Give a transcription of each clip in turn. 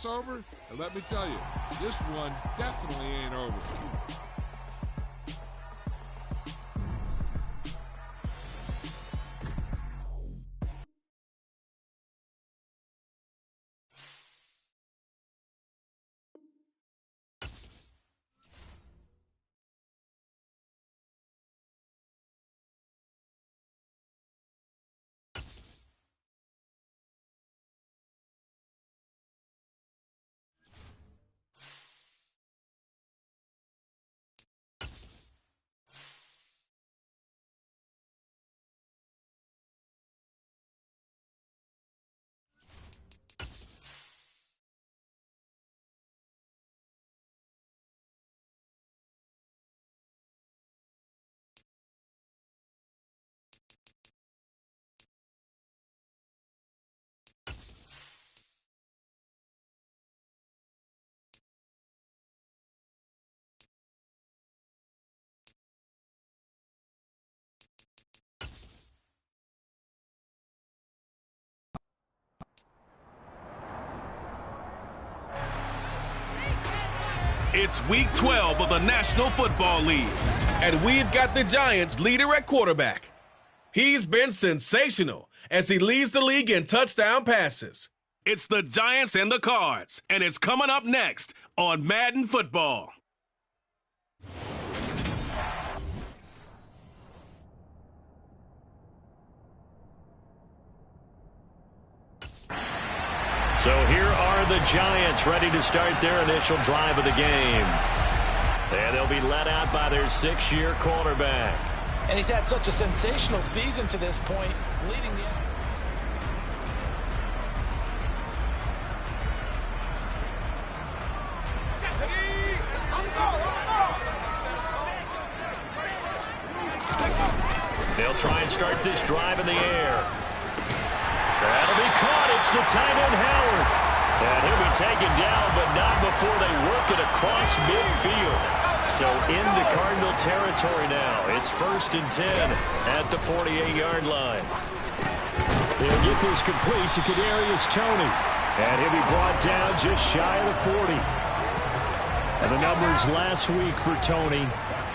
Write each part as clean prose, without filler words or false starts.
it's over, and let me tell you, this one definitely ain't over. It's Week 12 of the National Football League, and we've got the Giants' leader at quarterback. He's been sensational as he leads the league in touchdown passes. It's the Giants and the Cards, and it's coming up next on Madden Football. So here are the Giants ready to start their initial drive of the game. And they'll be led out by their 6-year quarterback. And he's had such a sensational season to this point, leading the... They'll try and start this drive in the air. That'll be caught. It's the tight end, Howard. And he'll be taken down, but not before they work it across midfield. So into Cardinal territory now. It's 1st and 10 at the 48-yard line. They'll get this complete to Kadarius Toney. And he'll be brought down just shy of the 40. And the numbers last week for Toney.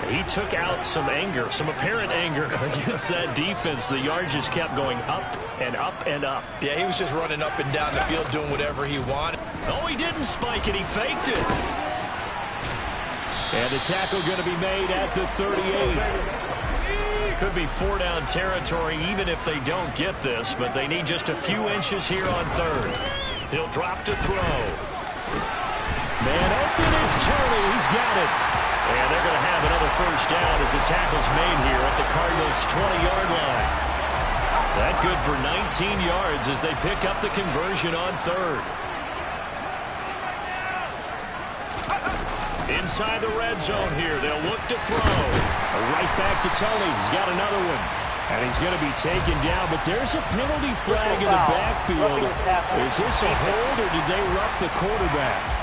He took out some anger, some apparent anger against that defense. The yards just kept going up and up and up. Yeah, he was just running up and down the field doing whatever he wanted. Oh, he didn't spike it. He faked it. And the tackle going to be made at the 38. Could be 4-down territory even if they don't get this, but they need just a few inches here on 3rd. He'll drop to throw. Man open, it's Toney. He's got it. And they're going to have another 1st down as the tackle's made here at the Cardinals' 20-yard line. That good for 19 yards as they pick up the conversion on 3rd. Inside the red zone here, they'll look to throw. Right back to Toney. He's got another one. And he's going to be taken down, but there's a penalty flag in the backfield. Is this a hold or did they rough the quarterback?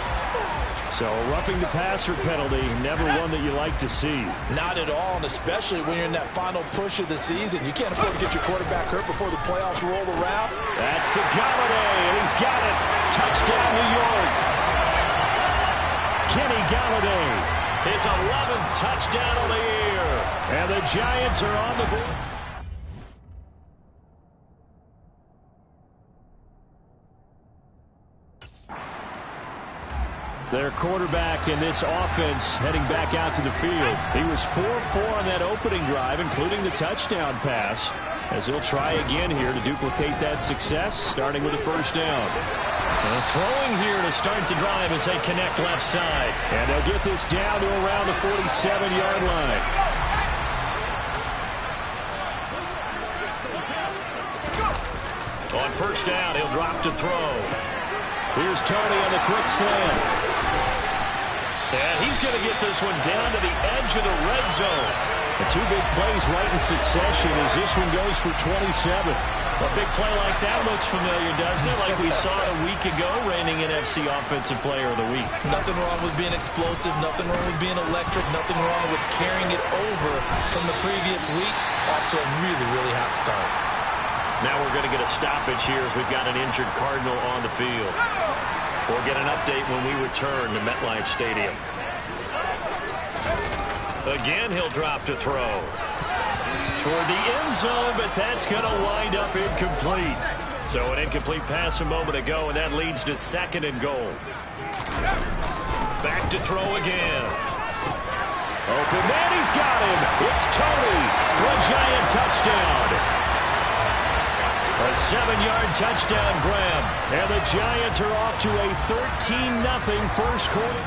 So a roughing the passer penalty, never one that you like to see. Not at all, and especially when you're in that final push of the season. You can't afford to get your quarterback hurt before the playoffs roll around. That's to Galladay, and he's got it. Touchdown, New York. Kenny Galladay, his 11th touchdown of the year. And the Giants are on the board. Their quarterback in this offense heading back out to the field. He was 4-4 on that opening drive, including the touchdown pass, as he'll try again here to duplicate that success, starting with a 1st down. And throwing here to start the drive as they connect left side. And they'll get this down to around the 47-yard line. On 1st down, he'll drop to throw. Here's Toney on the quick slant. And he's going to get this one down to the edge of the red zone. The 2 big plays right in succession as this one goes for 27. A big play like that looks familiar, doesn't it? Like we saw a week ago, reigning NFC Offensive Player of the Week. Nothing wrong with being explosive, nothing wrong with being electric, nothing wrong with carrying it over from the previous week off to a really, really hot start. Now we're going to get a stoppage here as we've got an injured Cardinal on the field. We'll get an update when we return to MetLife Stadium. Again, he'll drop to throw. Toward the end zone, but that's going to wind up incomplete. So an incomplete pass a moment ago, and that leads to 2nd and goal. Back to throw again. Open man, he's got him. It's Tony for a Giant touchdown. A 7-yard touchdown grab. And the Giants are off to a 13-0 first quarter.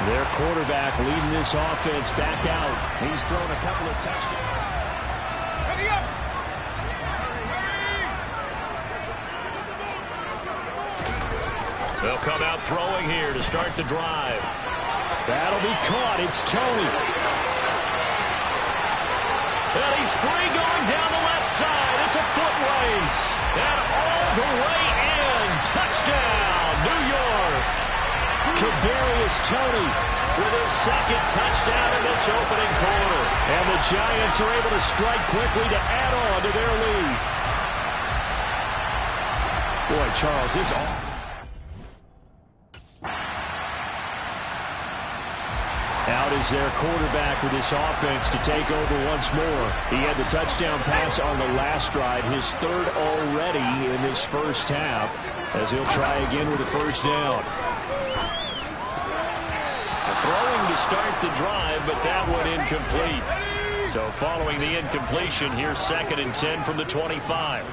Their quarterback leading this offense back out. He's thrown a couple of touchdowns. Ready up! They'll come out throwing here to start the drive. That'll be caught. It's Tony. And he's free going down the left side. It's a foot race. And all the way in. Touchdown, New York. Kadarius Toney with his 2nd touchdown in this opening quarter. And the Giants are able to strike quickly to add on to their lead. Boy, Charles, this all... Out is their quarterback with this offense to take over once more. He had the touchdown pass on the last drive, his 3rd already in this first half, as he'll try again with a first down. Throwing to start the drive, but that one incomplete. So following the incompletion, here's 2nd and 10 from the 25.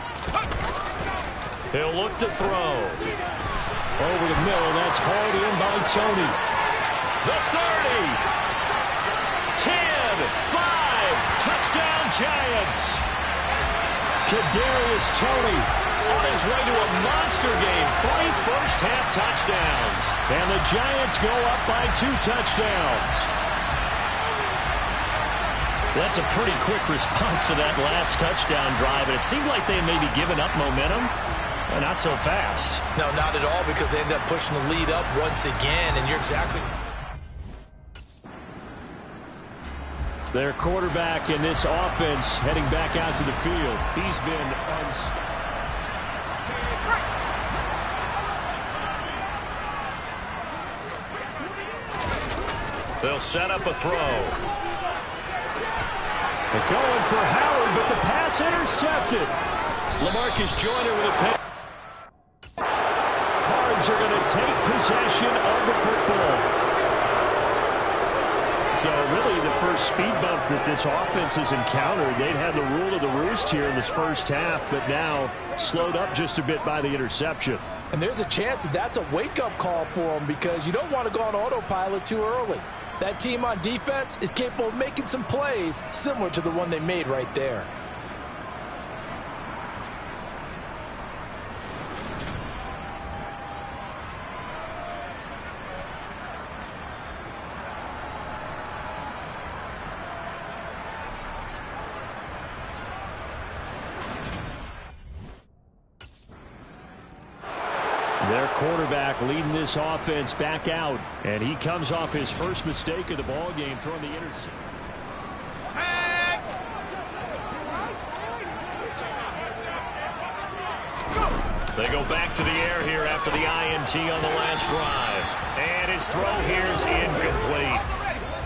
He'll look to throw. Over the middle, that's hauled in by Tony. The 30. 10. 5. Touchdown Giants. Kadarius Toney on his way to a monster game. 3 first-half touchdowns. And the Giants go up by 2 touchdowns. That's a pretty quick response to that last touchdown drive. And it seemed like they may be giving up momentum. Well, not so fast. No, not at all, because they end up pushing the lead up once again. And you're exactly... Their quarterback in this offense heading back out to the field. He's been unstoppable. They'll set up a throw. They're going for Howard, but the pass intercepted. LaMarcus Joyner with a pass. Cards are going to take possession of the football. So really the first speed bump that this offense has encountered. They'd had the rule of the roost here in this first half, but now slowed up just a bit by the interception. And there's a chance that that's a wake-up call for them, because you don't want to go on autopilot too early. That team on defense is capable of making some plays similar to the one they made right there. Their quarterback leading this offense back out, and he comes off his first mistake of the ball game, throwing the interception. They go back to the air here after the INT on the last drive, and his throw here is incomplete.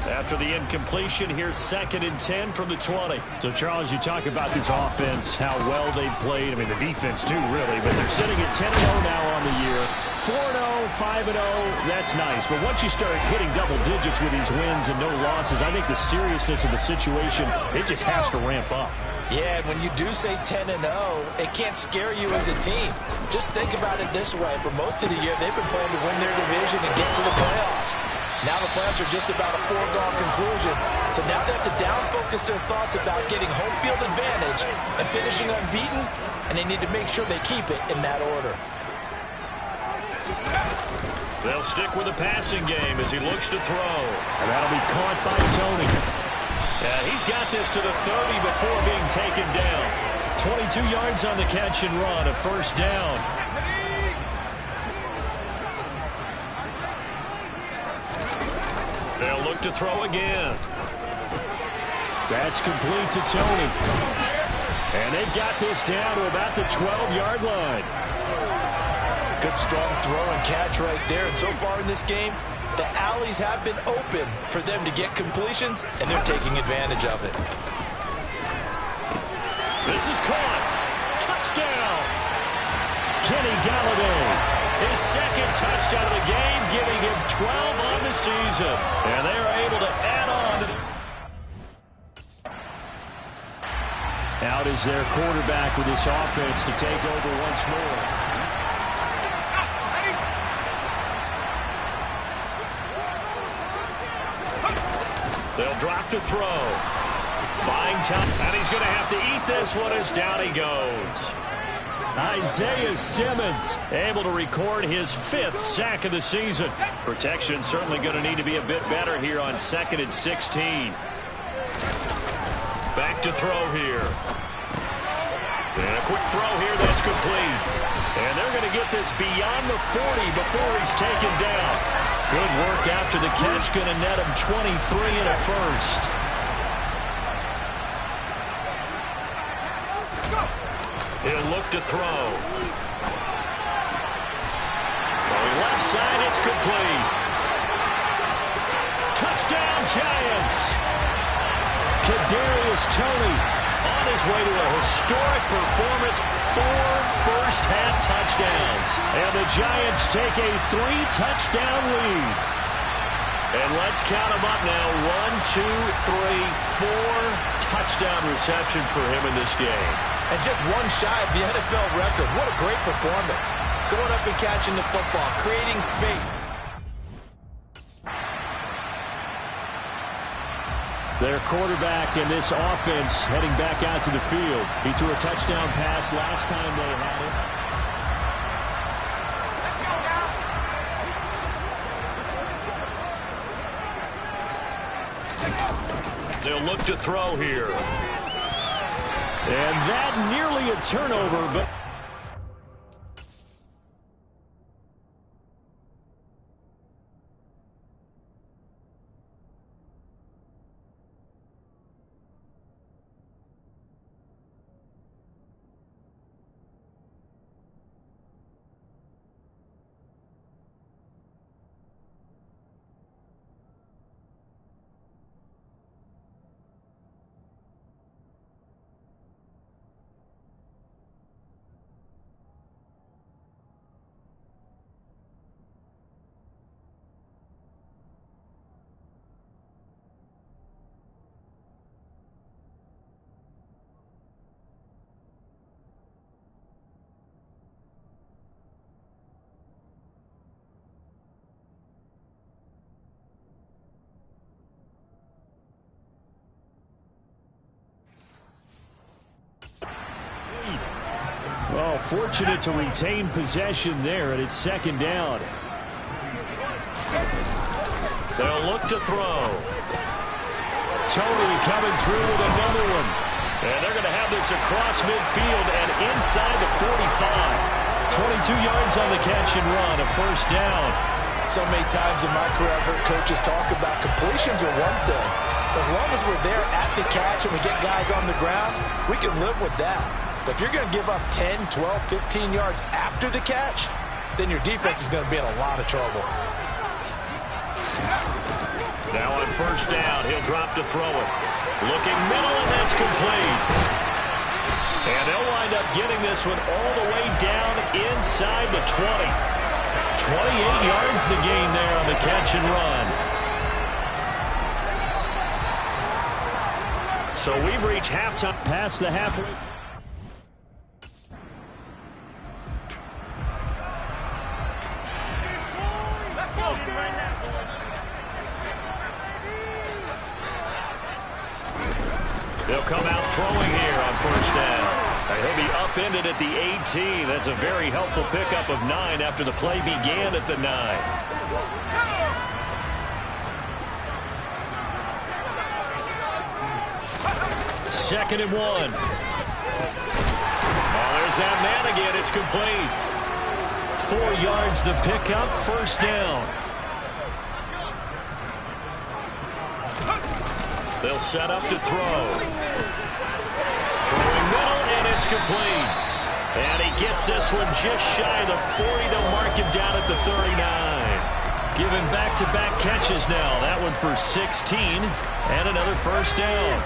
After the incompletion, here's 2nd and 10 from the 20. So, Charles, you talk about this offense, how well they've played. I mean, the defense, too, really. But they're sitting at 10-0 now on the year. 4-0, 5-0, that's nice. But once you start hitting double digits with these wins and no losses, I think the seriousness of the situation, it just has to ramp up. Yeah, and when you do say 10-0, it can't scare you as a team. Just think about it this way. For most of the year, they've been playing to win their division and get to the playoffs. Now the playoffs are just about a foregone conclusion. So now they have to down-focus their thoughts about getting home field advantage and finishing unbeaten, and they need to make sure they keep it in that order. They'll stick with the passing game as he looks to throw. And that'll be caught by Tony. Yeah, he's got this to the 30 before being taken down. 22 yards on the catch and run, a first down. They'll look to throw again. That's complete to Tony. And they've got this down to about the 12-yard line. Good strong throw and catch right there. And so far in this game, the alleys have been open for them to get completions, and they're taking advantage of it. This is caught. Touchdown. Kenny Galladay. His second touchdown of the game, giving him 12 on the season. And they are able to add on to the... Out is their quarterback with this offense to take over once more. They'll drop to throw. Buying time, and he's going to have to eat this one as down he goes. Isaiah Simmons able to record his 5th sack of the season. Protection certainly going to need to be a bit better here on 2nd and 16. Back to throw here. And a quick throw here that's complete. And they're going to get this beyond the 40 before he's taken down. Good work after the catch. Going to net him 23 and a first. He'll look to throw. Throwing left side, it's complete. Touchdown, Giants. Kadarius Toney on his way to a historic performance. 4 first-half touchdowns. And the Giants take a 3-touchdown lead. And let's count them up now. 1, 2, 3, 4 touchdown receptions for him in this game. And just one shy of the NFL record. What a great performance. Going up and catching the football, creating space. Their quarterback in this offense heading back out to the field. He threw a touchdown pass last time they had it. They'll look to throw here. And that nearly a turnover, but... Well, fortunate to retain possession there, and it's 2nd down. They'll look to throw. Toney coming through with another one. And they're going to have this across midfield and inside the 45. 22 yards on the catch and run, a first down. So many times in my career I've heard coaches talk about completions are one thing. As long as we're there at the catch and we get guys on the ground, we can live with that. But if you're going to give up 10, 12, 15 yards after the catch, then your defense is going to be in a lot of trouble. Now on first down, he'll drop to throw it. Looking middle, and that's complete. And they'll wind up getting this one all the way down inside the 20. 28 yards the gain there on the catch and run. So we've reached halftime, past the halfway. They'll come out throwing here on first down. He'll be upended at the 18. That's a very helpful pickup of 9 after the play began at the 9. Second and 1. Oh, there's that man again. It's complete. 4 yards the pickup, first down. They'll set up to throw. Throwing middle, and it's complete. And he gets this one just shy of the 40. They'll mark him down at the 39. Giving back-to-back catches now. That one for 16 and another first down.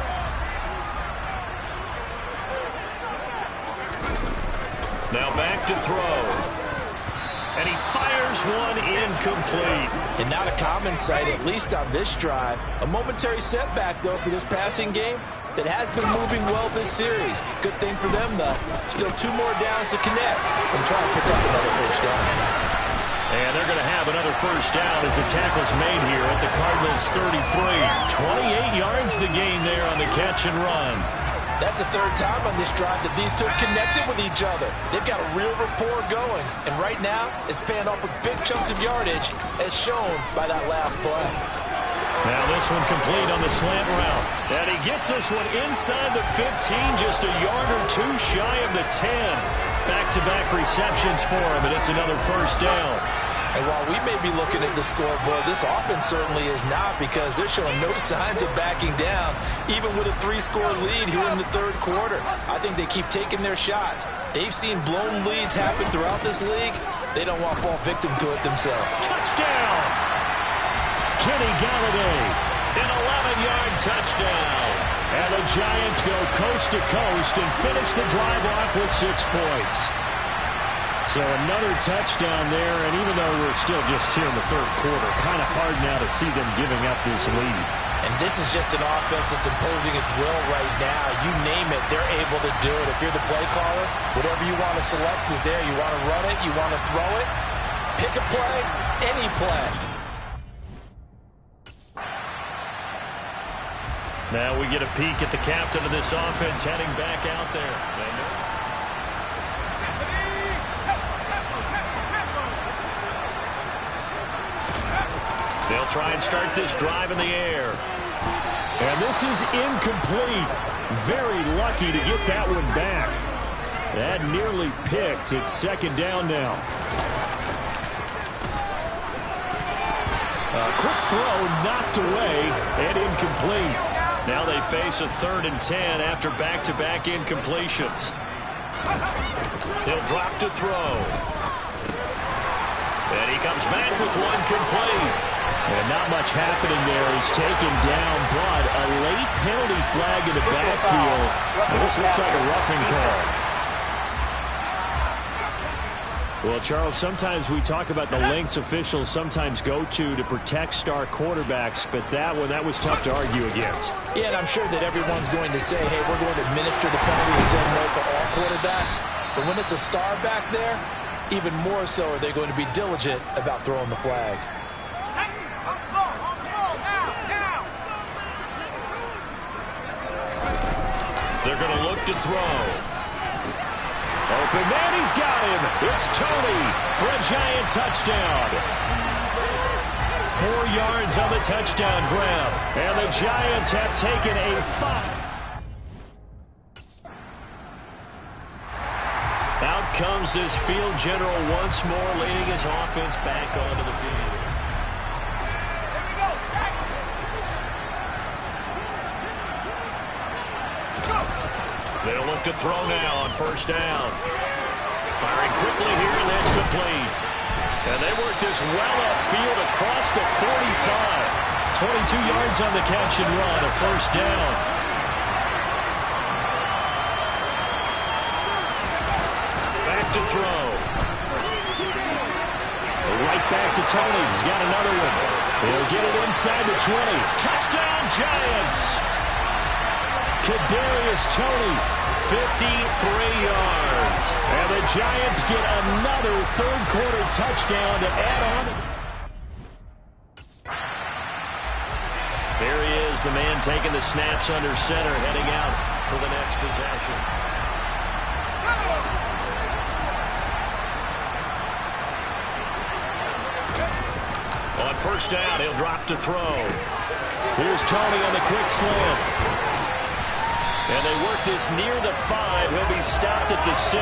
Now back to throw. And he fires one incomplete. And not a common sight, at least on this drive. A momentary setback, though, for this passing game that has been moving well this series. Good thing for them, though. Still 2 more downs to connect and try to pick up another first down. And they're going to have another first down as the tackle's made here at the Cardinals' 33. 28 yards the gain there on the catch and run. That's the 3rd time on this drive that these two have connected with each other. They've got a real rapport going. And right now, it's paying off with big chunks of yardage, as shown by that last play. Now this one complete on the slant route. And he gets this one inside the 15, just a yard or 2 shy of the 10. Back-to-back receptions for him, and it's another first down. And while we may be looking at the scoreboard, this offense certainly is not, because they're showing no signs of backing down, even with a 3-score lead here in the 3rd quarter. I think they keep taking their shots. They've seen blown leads happen throughout this league. They don't want to fall victim to it themselves. Touchdown! Kenny Galladay, an 11-yard touchdown. And the Giants go coast to coast and finish the drive off with 6 points. So another touchdown there, and even though we're still just here in the 3rd quarter, kind of hard now to see them giving up this lead. And this is just an offense that's imposing its will right now. You name it, they're able to do it. If you're the play caller, whatever you want to select is there. You want to run it, you want to throw it, pick a play, any play. Now we get a peek at the captain of this offense heading back out there. They'll try and start this drive in the air. And this is incomplete. Very lucky to get that one back. That nearly picked. It's 2nd down now. A quick throw knocked away and incomplete. Now they face a 3rd and 10 after back-to-back incompletions. He'll drop to throw. And he comes back with one complete. And not much happening there. He's taken down, but a late penalty flag in the backfield. This looks like a roughing call. Well, Charles, sometimes we talk about the lengths officials sometimes go to protect star quarterbacks, but that was tough to argue against. Yeah, and I'm sure that everyone's going to say, hey, we're going to administer the penalty the same way for all quarterbacks. But when it's a star back there, even more so are they going to be diligent about throwing the flag. They're going to look to throw. Open man, he's got him. It's Tony for a Giant touchdown. 4 yards on the touchdown grab. And the Giants have taken a 5. Out comes this field general once more, leading his offense back onto the field. They'll look to throw now on 1st down. Firing quickly here, and that's complete. And they work this well upfield across the 45. 22 yards on the catch and run, a 1st down. Back to throw. Right back to Tony. He's got another one. He'll get it inside the 20. Touchdown, Giants! Kadarius Toney, 53 yards. And the Giants get another 3rd quarter touchdown to add on. There he is, the man taking the snaps under center, heading out for the next possession. On 1st down, he'll drop to throw. Here's Toney on the quick slant. And they work this near the 5. He'll be stopped at the 6.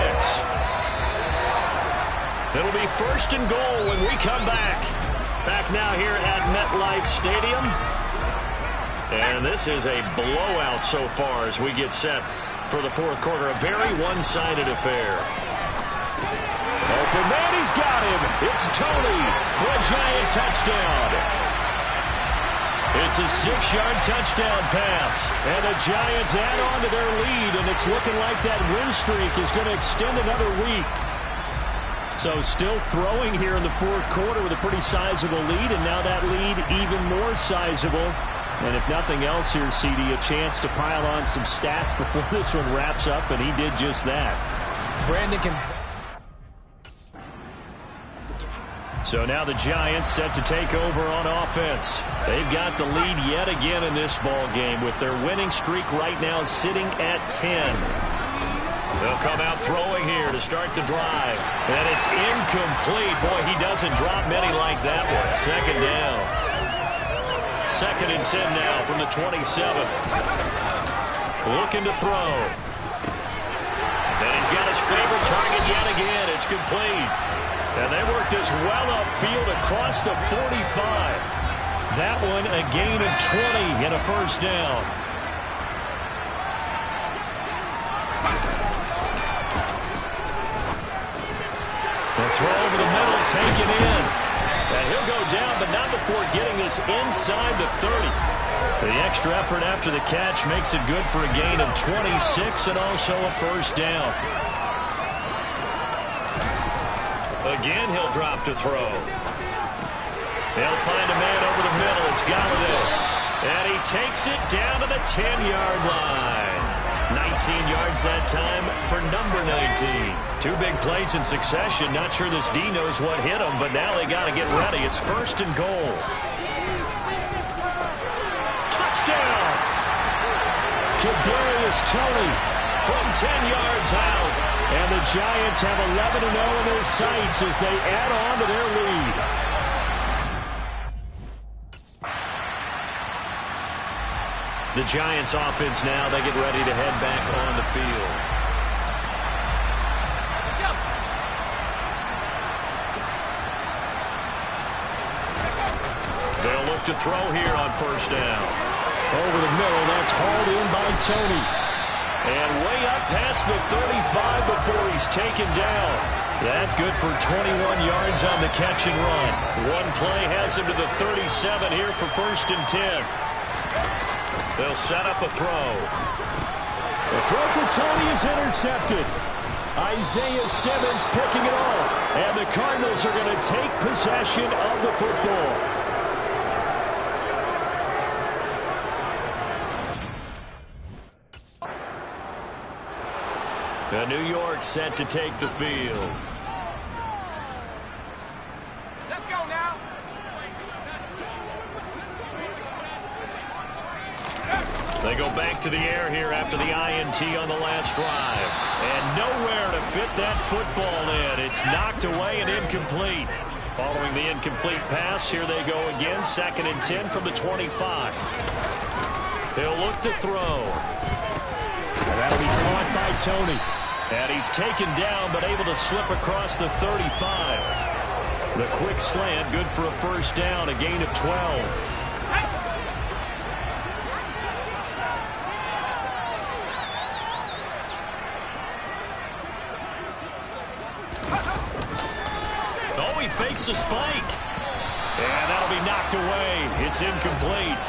It'll be 1st and goal when we come back. Back now here at MetLife Stadium. And this is a blowout so far as we get set for for the fourth quarter. A very one-sided affair. Open man, he's got him. It's Tony for a Giant touchdown. It's a 6-yard touchdown pass. And the Giants add on to their lead, and it's looking like that win streak is going to extend another week. So still throwing here in the fourth quarter with a pretty sizable lead, and now that lead even more sizable. And if nothing else here, CD, a chance to pile on some stats before this one wraps up, and he did just that. Brandon can... So now the Giants set to take over on offense. They've got the lead yet again in this ball game with their winning streak right now sitting at 10. They'll come out throwing here to start the drive. And it's incomplete. Boy, he doesn't drop many like that one. Second down. 2nd and 10 now from the 27. Looking to throw. And he's got his favorite target yet again. It's complete. And they work this well upfield across the 45. That one a gain of 20 and a first down. The throw over the middle, taken in. And he'll go down, but not before getting this inside the 30. The extra effort after the catch makes it good for a gain of 26 and also a first down. Again, he'll drop to throw. They'll find a man over the middle. It's Galladay. And he takes it down to the 10-yard line. 19 yards that time for number 19. 2 big plays in succession. Not sure this D knows what hit him, but now they got to get ready. It's 1st and goal. Touchdown! Kadarius Toney from 10 yards out. And the Giants have 11-0 in their sights as they add on to their lead. The Giants offense now, they get ready to head back on the field. They'll look to throw here on 1st down. Over the middle, that's hauled in by Toney. And way up past the 35 before he's taken down. That good for 21 yards on the catch and run. One play has him to the 37 here for 1st and 10. They'll set up a throw. The throw for Toney is intercepted. Isaiah Simmons picking it off. And the Cardinals are going to take possession of the football. New York set to take the field. Let's go now. They go back to the air here after the INT on the last drive. And nowhere to fit that football in. It's knocked away and incomplete. Following the incomplete pass, here they go again. 2nd and 10 from the 25. They'll look to throw. And that'll be caught by Toney. And he's taken down, but able to slip across the 35. The quick slant, good for a first down, a gain of 12. Oh, he fakes a spike. And that'll be knocked away. It's incomplete.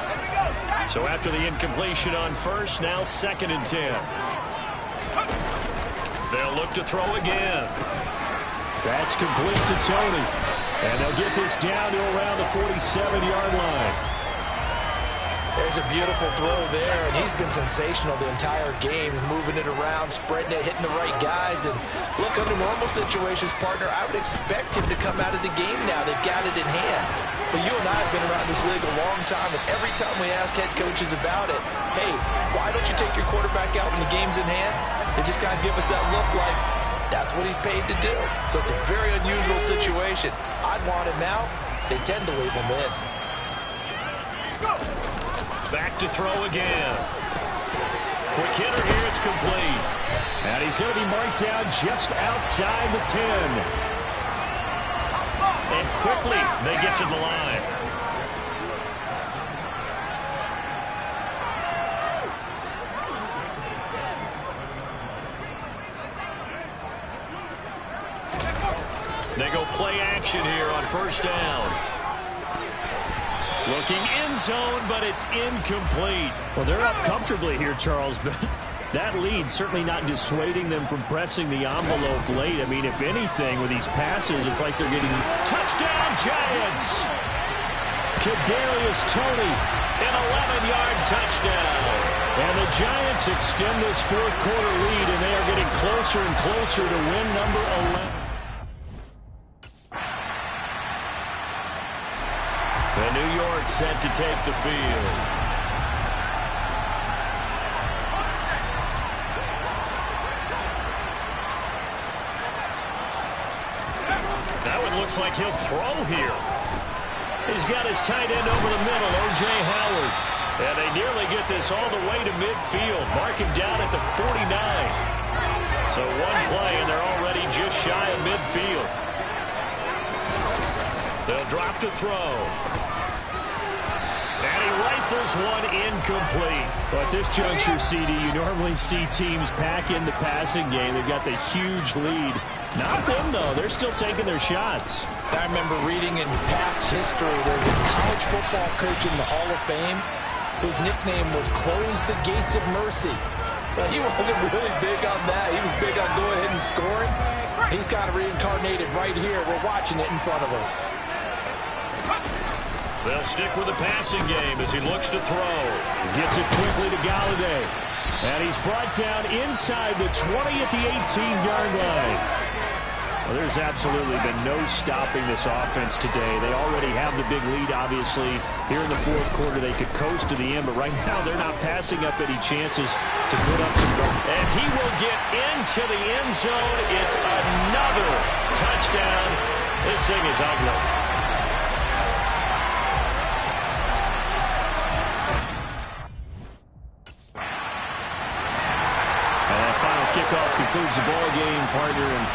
So after the incompletion on 1st, now 2nd and 10. They'll look to throw again. That's complete to Toney. And they'll get this down to around the 47-yard line. There's a beautiful throw there, and he's been sensational the entire game. He's moving it around, spreading it, hitting the right guys. And look, under normal situations, partner, I would expect him to come out of the game now. They've got it in hand. But you and I have been around this league a long time, and every time we ask head coaches about it, hey, why don't you take your quarterback out when the game's in hand? They just kind of give us that look like that's what he's paid to do. So it's a very unusual situation. I'd want him out. They tend to leave him in. Back to throw again. Quick hitter here, it's complete. And he's going to be marked down just outside the 10. And quickly, they get to the line. They go play action here on first down. Looking end zone, but it's incomplete. Well, they're up comfortably here, Charles, but that lead certainly not dissuading them from pressing the envelope late. I mean, if anything, with these passes, it's like they're getting... Touchdown, Giants! Kadarius Toney, an 11-yard touchdown. And the Giants extend this fourth quarter lead, and they are getting closer and closer to win number 11. And New York set to take the field. That one looks like he'll throw here. He's got his tight end over the middle, O.J. Howard. And they nearly get this all the way to midfield. Mark him down at the 49. So one play, and they're already just shy of midfield. They'll drop to throw. And he rifles one incomplete. Well, at this juncture, CD, you normally see teams pack in the passing game. They've got the huge lead. Not them, though. They're still taking their shots. I remember reading in past history, there's a college football coach in the Hall of Fame whose nickname was Close the Gates of Mercy. Well, he wasn't really big on that. He was big on going ahead and scoring. He's got it reincarnated right here. We're watching it in front of us. They'll stick with the passing game as he looks to throw. Gets it quickly to Galladay. And he's brought down inside the 20 at the 18-yard line. Well, there's absolutely been no stopping this offense today. They already have the big lead, obviously. Here in the fourth quarter, they could coast to the end, but right now they're not passing up any chances to put up some goals. And he will get into the end zone. It's another touchdown. This thing is ugly. Kickoff concludes the ball game, partner, and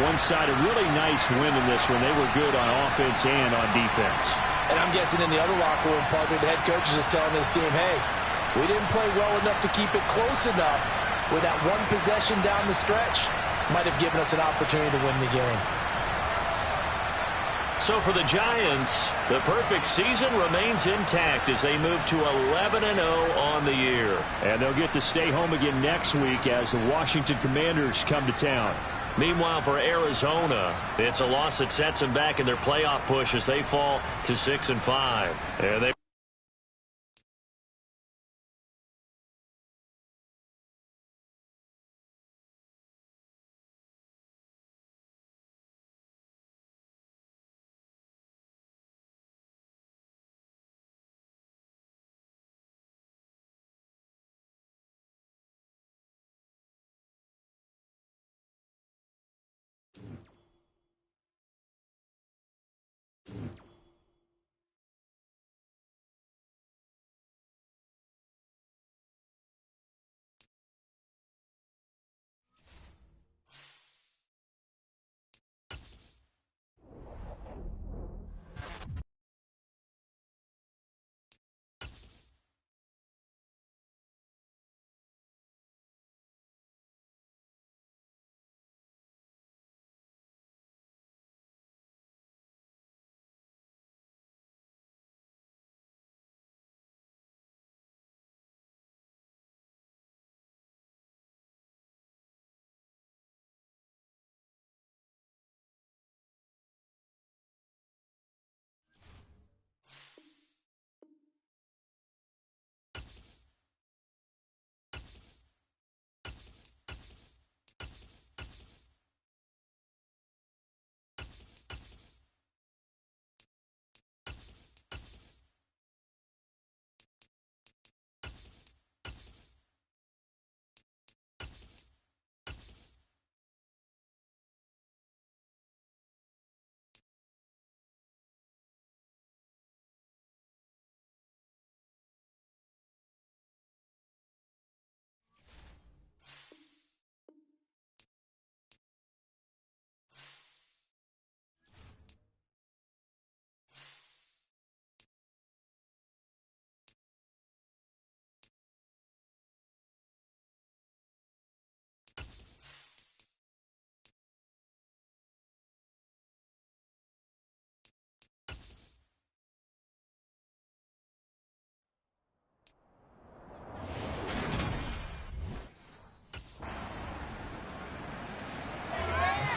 one side a really nice win in this one. They were good on offense and on defense. And I'm guessing in the other locker room, partner, the head coach is just telling his team, hey, we didn't play well enough to keep it close enough where that one possession down the stretch might have given us an opportunity to win the game. So for the Giants, the perfect season remains intact as they move to 11-0 on the year. And they'll get to stay home again next week as the Washington Commanders come to town. Meanwhile, for Arizona, it's a loss that sets them back in their playoff push as they fall to 6-5. And they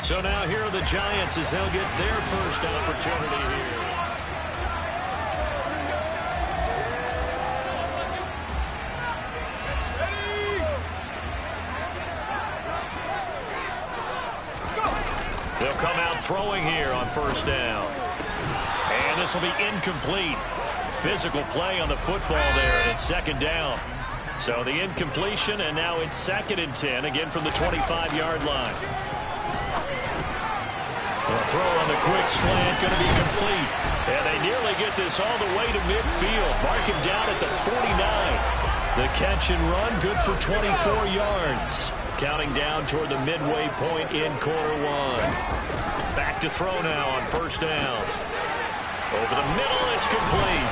So now here are the Giants as they'll get their first opportunity here. They'll come out throwing here on first down. And this will be incomplete. Physical play on the football there, and it's second down. So the incompletion, and now it's 2nd and 10, again from the 25-yard line. The throw on the quick slant going to be complete. And they nearly get this all the way to midfield. Mark him down at the 49. The catch and run, good for 24 yards. Counting down toward the midway point in quarter one. Back to throw now on first down. Over the middle, it's complete.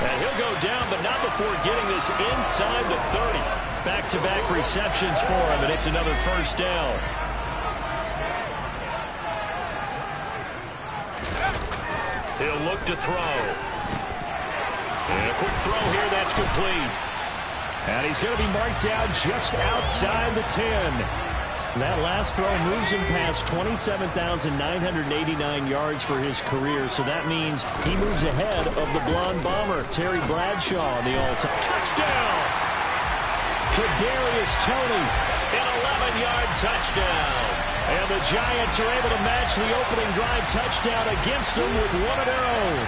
And he'll go down, but not before getting this inside the 30. Back-to-back receptions for him, and it's another first down. He'll look to throw. And a quick throw here, that's complete. And he's going to be marked down just outside the 10. That last throw moves him past 27,989 yards for his career, so that means he moves ahead of the blonde bomber, Terry Bradshaw, on the all-time. Touchdown! Kadarius Toney, An 11-yard touchdown. and the Giants are able to match the opening drive touchdown against them with one of their own.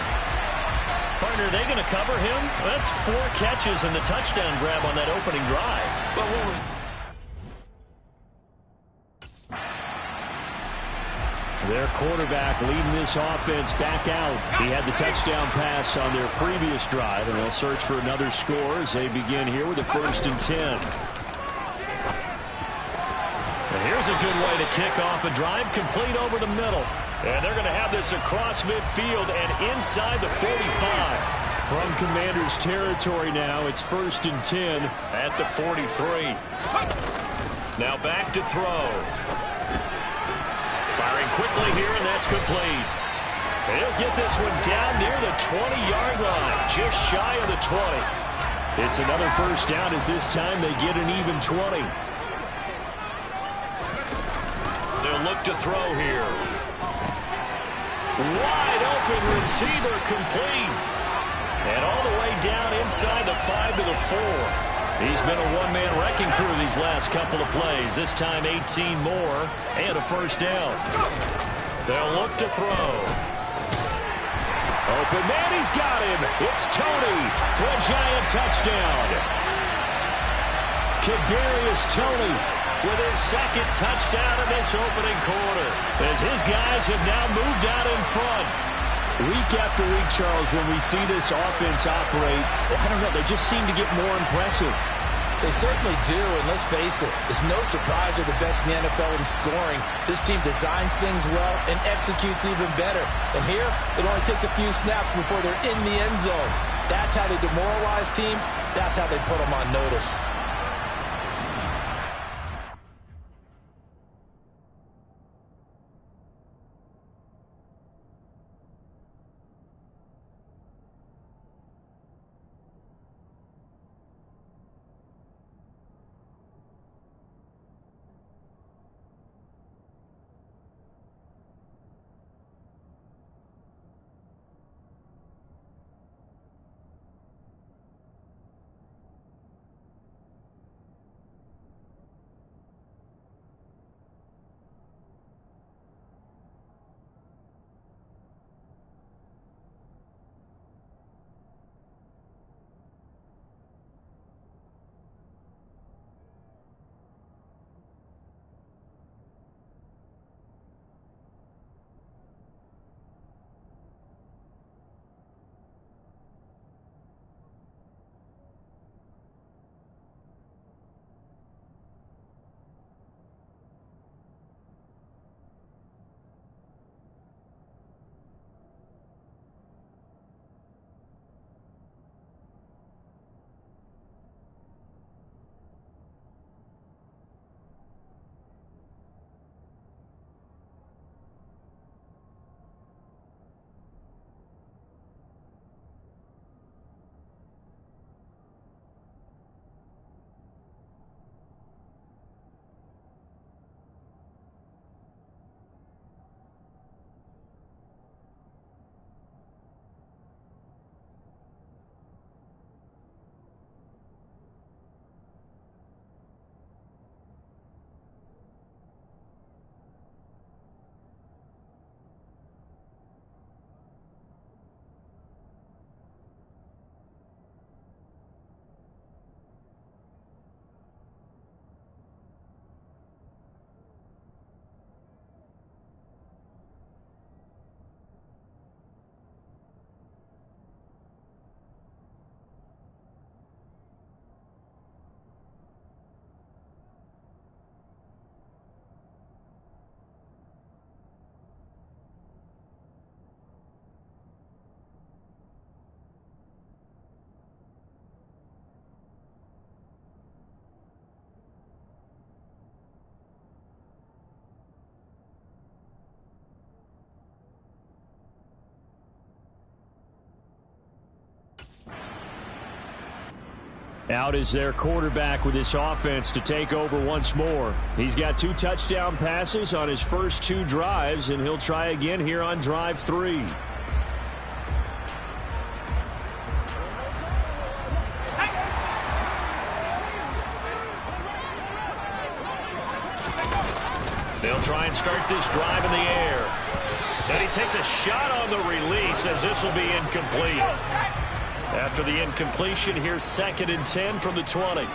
Partner, are they going to cover him? That's 4 catches and the touchdown grab on that opening drive. But what was... Their quarterback leading this offense back out. He had the touchdown pass on their previous drive, and they'll search for another score as they begin here with a 1st and 10. And here's a good way to kick off a drive, complete over the middle. And they're going to have this across midfield and inside the 45. From Commanders territory now, it's 1st and 10 at the 43. Now back to throw. Firing quickly here, and that's complete. He'll get this one down near the 20-yard line, just shy of the 20. It's another first down as this time they get an even 20. They'll look to throw here. Wide open receiver complete. And all the way down inside the 5 to the 4. He's been a one-man wrecking crew these last couple of plays. This time 18 more and a first down. They'll look to throw. Open man, he's got him. It's Toney for a Giant touchdown. Kadarius Toney with his 2nd touchdown in this opening quarter, as his guys have now moved out in front. Week after week, Charles, when we see this offense operate, I don't know, they just seem to get more impressive. They certainly do, and let's face it, it's no surprise they're the best in the NFL in scoring. This team designs things well and executes even better. And here, it only takes a few snaps before they're in the end zone. That's how they demoralize teams. That's how they put them on notice. Out is their quarterback with this offense to take over once more. He's got 2 touchdown passes on his first 2 drives, and he'll try again here on drive 3. They'll try and start this drive in the air. And he takes a shot on the release as this will be incomplete. After the incompletion, here's 2nd and 10 from the 20.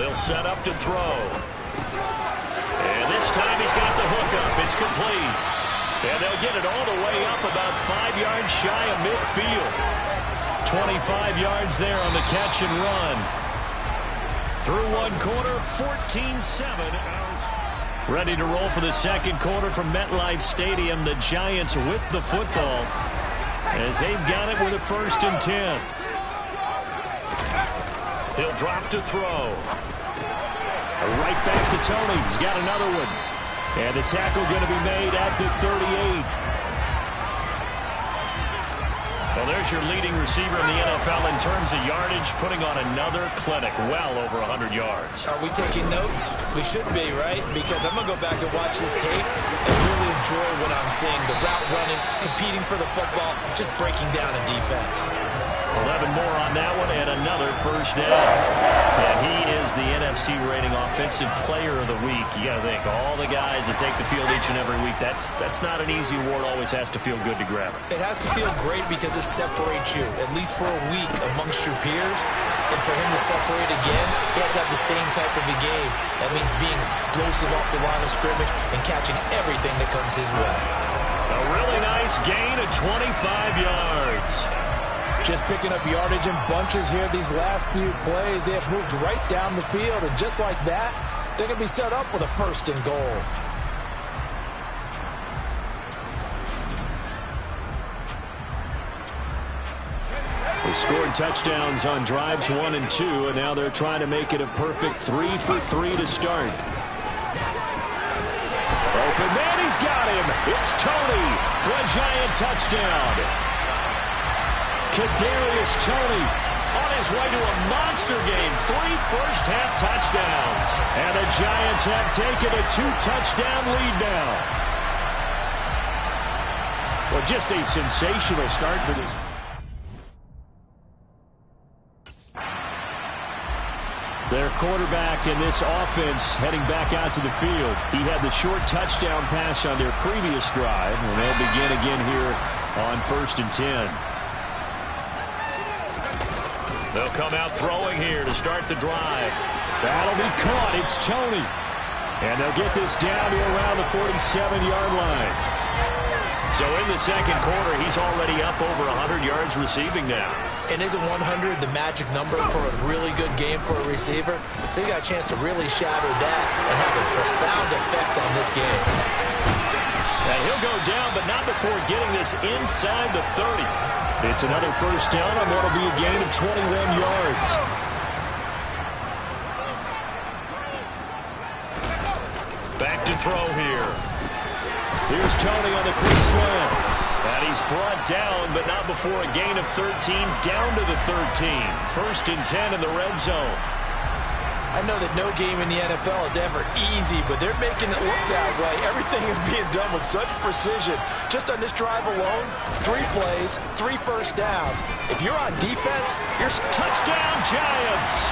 They'll set up to throw. And this time he's got the hook up. It's complete. And they'll get it all the way up about 5 yards shy of midfield. 25 yards there on the catch and run. Through 1 quarter, 14-7. Ready to roll for the 2nd quarter from MetLife Stadium. The Giants with the football as they've got it with a 1st and 10. He'll drop to throw. Right back to Tony. He's got another one. And the tackle going to be made at the 38. Well, there's your leading receiver in the NFL in terms of yardage, putting on another clinic, well over 100 yards. Are we taking notes? We should be, right? Because I'm going to go back and watch this tape and really enjoy what I'm seeing. The route running, competing for the football, just breaking down a defense. 11 more on that one and another 1st down. And he is the NFC rating offensive player of the week. You got to think, all the guys that take the field each and every week, that's not an easy award. Always has to feel good to grab it. It has to feel great because it separates you, at least for a week, amongst your peers. And for him to separate again, he has to have the same type of a game. That means being explosive off the line of scrimmage and catching everything that comes his way. A really nice gain of 25 yards. Just picking up yardage in bunches here these last few plays. They have moved right down the field, and just like that, they're going to be set up with a 1st and goal. They scored touchdowns on drives 1 and 2, and now they're trying to make it a perfect 3 for 3 to start. Open man, he's got him. It's Tony for a Giant touchdown. Kadarius Toney on his way to a monster game. 3 first-half touchdowns. And the Giants have taken a 2-touchdown lead now. Well, just a sensational start for this. Their quarterback in this offense heading back out to the field. He had the short touchdown pass on their previous drive, and they'll begin again here on 1st and 10. They'll come out throwing here to start the drive. That'll be caught. It's Tony. And they'll get this down to around the 47-yard line. So in the 2nd quarter, he's already up over 100 yards receiving now. And isn't 100 the magic number for a really good game for a receiver? So he got a chance to really shatter that and have a profound effect on this game. And he'll go down, but not before getting this inside the 30. It's another 1st down on what will be a gain of 21 yards. Back to throw here. Here's Tony on the quick slant. And he's brought down, but not before a gain of 13, down to the 13. 1st and 10 in the red zone. I know that no game in the NFL is ever easy, but they're making it look that way. Everything is being done with such precision. Just on this drive alone, 3 plays, 3 first downs. If you're on defense, you're touchdown Giants.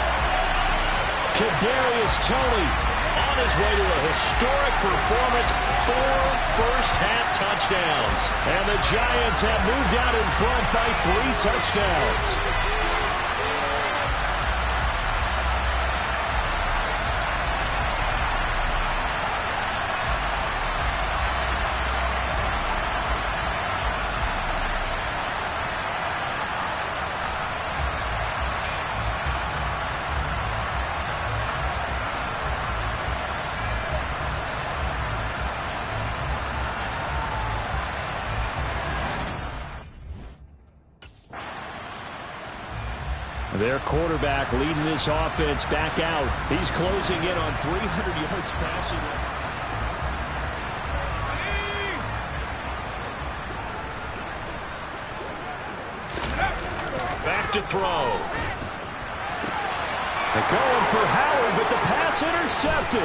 Kadarius Toney on his way to a historic performance, 4 first-half touchdowns. And the Giants have moved out in front by 3 touchdowns. Their quarterback leading this offense back out. He's closing in on 300 yards passing. Back to throw. They're going for Howard, but the pass intercepted.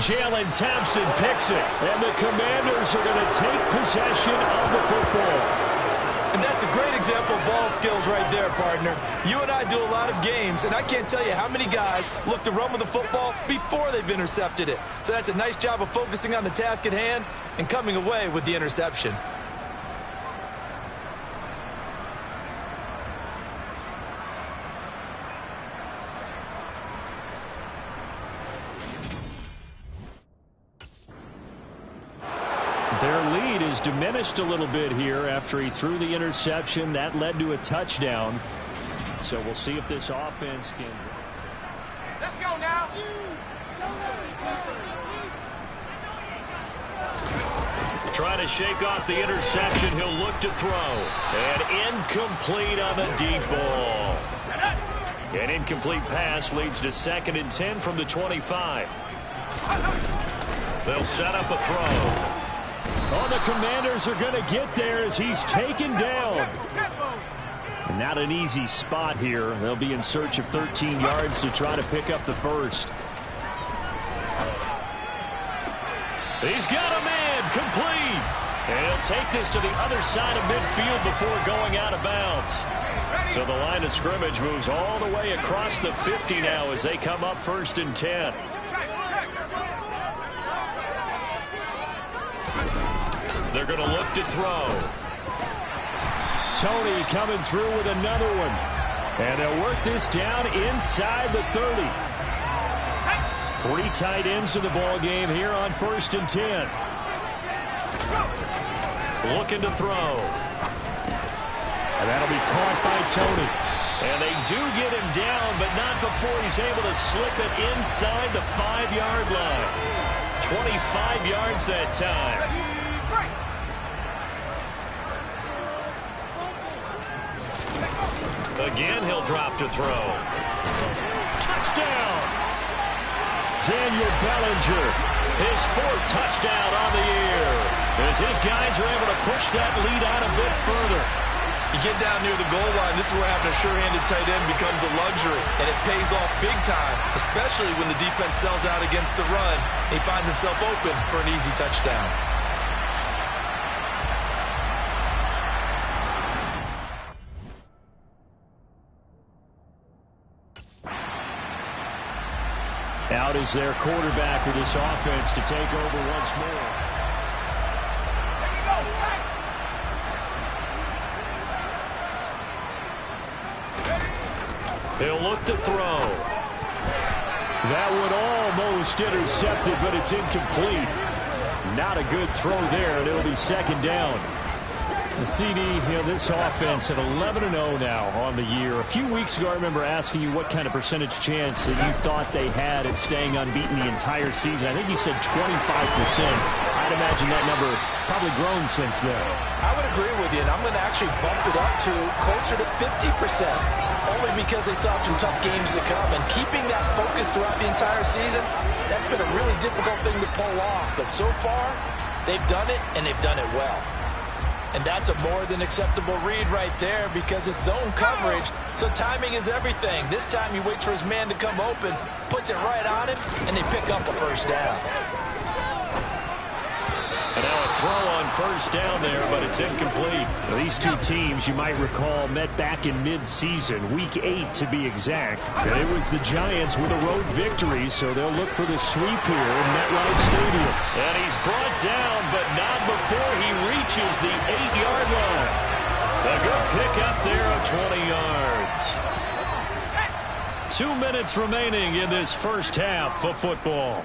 Jalen Thompson picks it, and the Commanders are going to take possession of the football. And that's a great example of ball skills right there, partner. You and I do a lot of games, and I can't tell you how many guys look to run with the football before they've intercepted it. So that's a nice job of focusing on the task at hand and coming away with the interception. Their lead is diminished a little bit here after he threw the interception. That led to a touchdown. So we'll see if this offense can... Let's go now. Trying to shake off the interception. He'll look to throw. And incomplete on the deep ball. An incomplete pass leads to 2nd and 10 from the 25. They'll set up a throw. Oh, the Commanders are going to get there as he's taken down. And not an easy spot here. They'll be in search of 13 yards to try to pick up the first. He's got a man complete. And he'll take this to the other side of midfield before going out of bounds. So the line of scrimmage moves all the way across the 50 now as they come up 1st and 10. They're going to look to throw. Tony coming through with another one. And they'll work this down inside the 30. 3 tight ends in the ball game here on 1st and 10. Looking to throw. And that'll be caught by Tony. And they do get him down, but not before he's able to slip it inside the 5-yard line. 25 yards that time. Again, he'll drop to throw. Touchdown! Daniel Bellinger. His 4th touchdown on the year. As his guys are able to push that lead out a bit further. You get down near the goal line, this is where having a sure-handed tight end becomes a luxury. And it pays off big time, especially when the defense sells out against the run. He finds himself open for an easy touchdown. Out is their quarterback for this offense to take over once more. He'll look to throw. That one almost intercepted, but it's incomplete. Not a good throw there, and it'll be 2nd down. The CD, this offense at 11-0 now on the year. A few weeks ago, I remember asking you what kind of percentage chance that you thought they had at staying unbeaten the entire season. I think you said 25%. I'd imagine that number probably grown since then. I would agree with you, and I'm going to actually bump it up to closer to 50%, only because they still have some tough games to come. And keeping that focus throughout the entire season, that's been a really difficult thing to pull off. But so far, they've done it, and they've done it well. And that's a more than acceptable read right there because it's zone coverage, so timing is everything. This time he waits for his man to come open, puts it right on him, and they pick up a 1st down. And now a throw on 1st down there, but it's incomplete. Now, these two teams, you might recall, met back in mid-season, Week 8 to be exact. And it was the Giants with a road victory, so they'll look for the sweep here in MetLife Stadium. And he's brought down, but not before he reaches the 8-yard line. A good pickup there of 20 yards. 2 minutes remaining in this 1st half of football.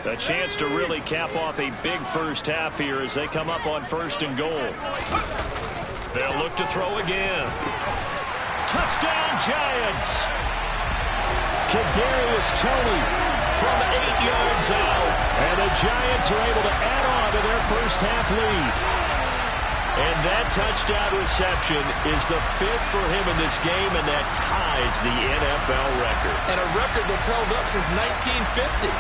A chance to really cap off a big 1st half here as they come up on 1st and goal. They'll look to throw again. Touchdown, Giants! Kadarius Toney from 8 yards out. And the Giants are able to add on to their 1st half lead. And that touchdown reception is the 5th for him in this game, and that ties the NFL record. And a record that's held up since 1950.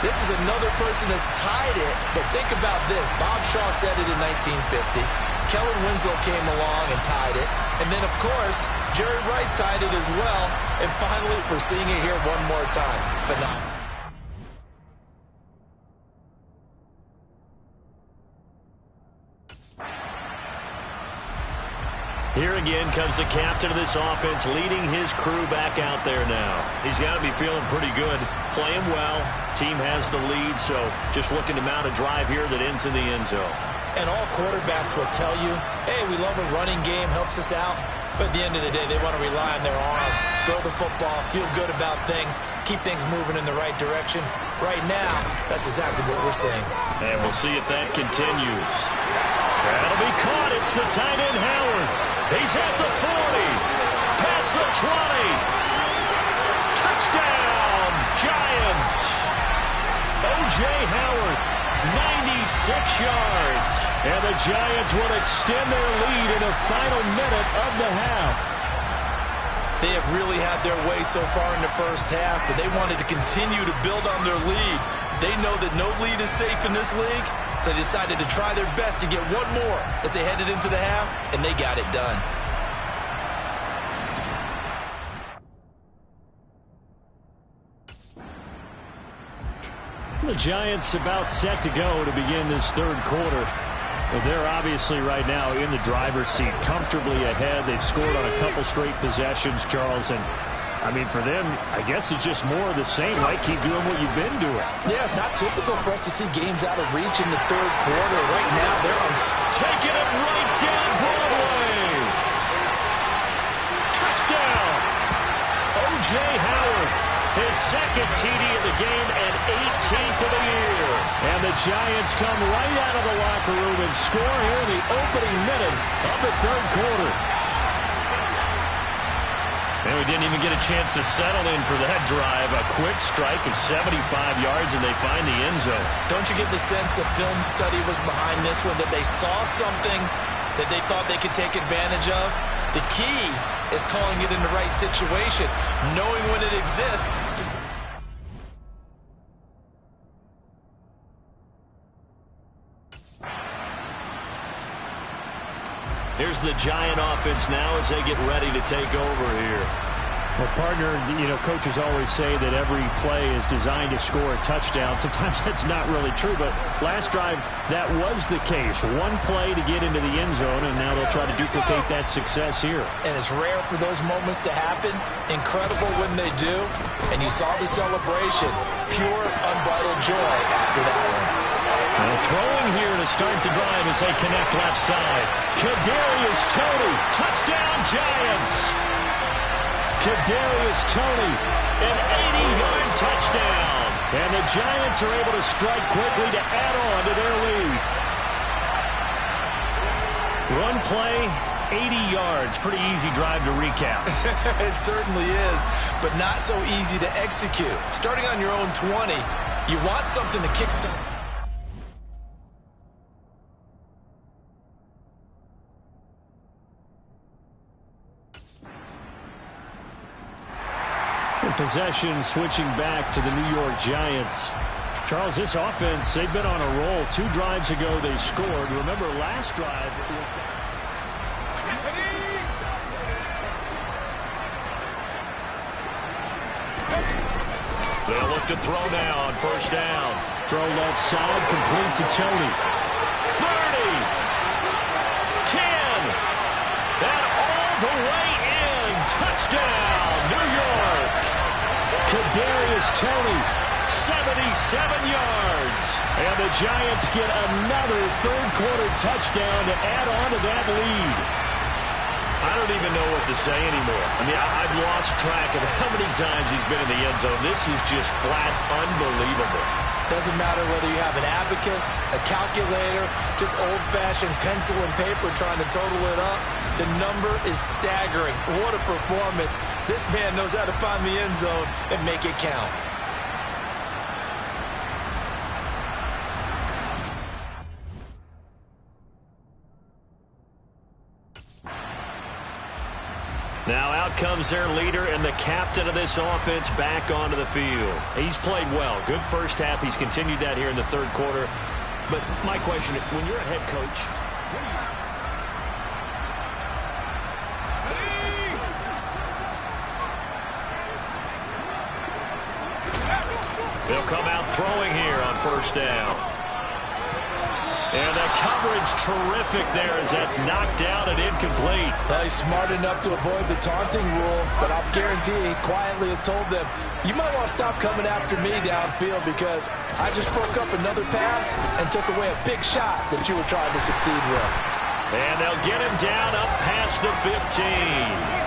This is another person that's tied it, but think about this. Bob Shaw said it in 1950. Kellen Winslow came along and tied it. And then, of course, Jerry Rice tied it as well. And finally, we're seeing it here one more time. Phenomenal. Here again comes the captain of this offense, leading his crew back out there now. He's got to be feeling pretty good, playing well. Team has the lead, so just looking to mount a drive here that ends in the end zone. And all quarterbacks will tell you, hey, we love a running game, helps us out. But at the end of the day, they want to rely on their arm, throw the football, feel good about things, keep things moving in the right direction. Right now, that's exactly what we're seeing. And we'll see if that continues. That'll be caught. It's the tight end, Howard. He's at the 40, past the 20. Touchdown, Giants. O.J. Howard, 96 yards. And the Giants will extend their lead in the final minute of the half. They have really had their way so far in the first half, but they wanted to continue to build on their lead. They know that no lead is safe in this league, so they decided to try their best to get one more as they headed into the half, and they got it done. The Giants about set to go to begin this third quarter. Well, they're obviously right now in the driver's seat, comfortably ahead. They've scored on a couple straight possessions, Charles, and I mean, for them, I guess it's just more of the same, right? Keep doing what you've been doing. Yeah, it's not typical for us to see games out of reach in the third quarter. Right now, they're on taking it right down Broadway. Touchdown. O.J. Howard, his second TD of the game and 18th of the year. And the Giants come right out of the locker room and score here in the opening minute of the third quarter. And we didn't even get a chance to settle in for that drive. A quick strike of 75 yards, and they find the end zone. Don't you get the sense that film study was behind this one, that they saw something that they thought they could take advantage of? The key is calling it in the right situation, knowing when it exists. Here's the Giant offense now as they get ready to take over here. Well, partner, coaches always say that every play is designed to score a touchdown. Sometimes that's not really true, but last drive, that was the case. One play to get into the end zone, and now they'll try to duplicate that success here. And it's rare for those moments to happen. Incredible when they do. And you saw the celebration. Pure, unbridled joy after that one. Now throwing here to start the drive as they connect left side. Kadarius Toney, touchdown Giants. Kadarius Toney, an 80-yard touchdown. And the Giants are able to strike quickly to add on to their lead. Run play, 80 yards. Pretty easy drive to recap. It certainly is, but not so easy to execute. Starting on your own 20, you want something to kickstart. Possession switching back to the New York Giants. Charles, this offense, they've been on a roll. 2 drives ago they scored. Remember last drive was they'll look to throw now on first down. Throw left side, complete to Toney. 30, 10, and all the way in. Touchdown, New York. Kadarius Toney, 77 yards. And the Giants get another third-quarter touchdown to add on to that lead. I don't even know what to say anymore. I mean, I've lost track of how many times he's been in the end zone. This is just flat unbelievable. Doesn't matter whether you have an abacus, a calculator, just old-fashioned pencil and paper trying to total it up. The number is staggering. What a performance. This man knows how to find the end zone and make it count. Now out comes their leader and the captain of this offense back onto the field. He's played well. Good first half. He's continued that here in the third quarter. But my question, when you're a head coach, throwing here on first down. And the coverage terrific there as that's knocked down and incomplete. Well, he's smart enough to avoid the taunting rule, but I'll guarantee he quietly has told them, you might want to stop coming after me downfield because I just broke up another pass and took away a big shot that you were trying to succeed with. And they'll get him down up past the 15.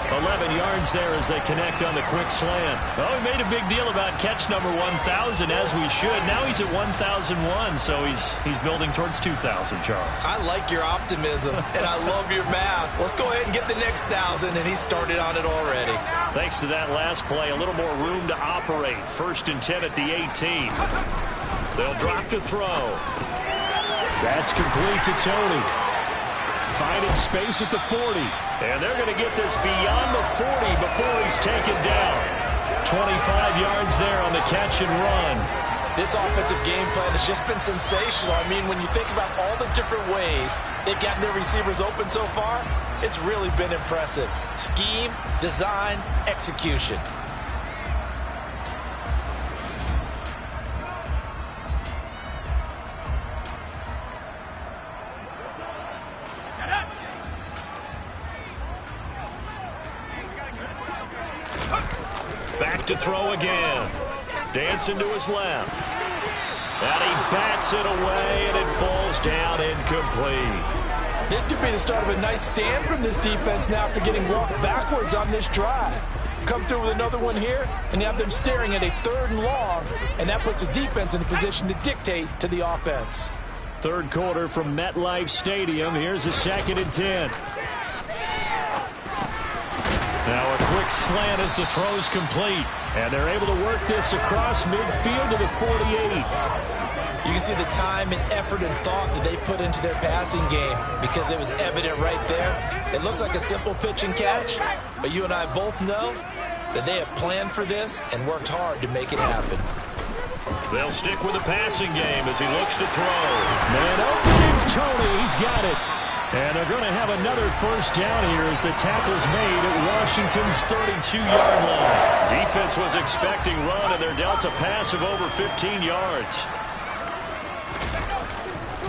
11 yards there as they connect on the quick slant. Well, we made a big deal about catch number 1,000, as we should. Now he's at 1,001, so he's building towards 2,000, Charles. I like your optimism, and I love your math. Let's go ahead and get the next 1,000, and he started on it already. Thanks to that last play, a little more room to operate. 1st and 10 at the 18. They'll drop to throw. That's complete to Tony. Finding space at the 40. And they're going to get this beyond the 40 before he's taken down. 25 yards there on the catch and run. This offensive game plan has just been sensational. I mean, when you think about all the different ways they've gotten their receivers open so far, it's really been impressive. Scheme, design, execution. Back to throw again. Dancing to his left. And he bats it away, and it falls down incomplete. This could be the start of a nice stand from this defense now after getting walked backwards on this drive. Come through with another one here, and you have them staring at a 3rd and long, and that puts the defense in a position to dictate to the offense. Third quarter from MetLife Stadium. Here's a 2nd and 10. Now a quick slant as the throw's complete. And they're able to work this across midfield to the 48. You can see the time and effort and thought that they put into their passing game because it was evident right there. It looks like a simple pitch and catch, but you and I both know that they have planned for this and worked hard to make it happen. They'll stick with the passing game as he looks to throw. Man open, it's Tony. He's got it. And they're going to have another first down here as the tackle's made at Washington's 32-yard line. Defense was expecting run, and they're dealt a pass of over 15 yards.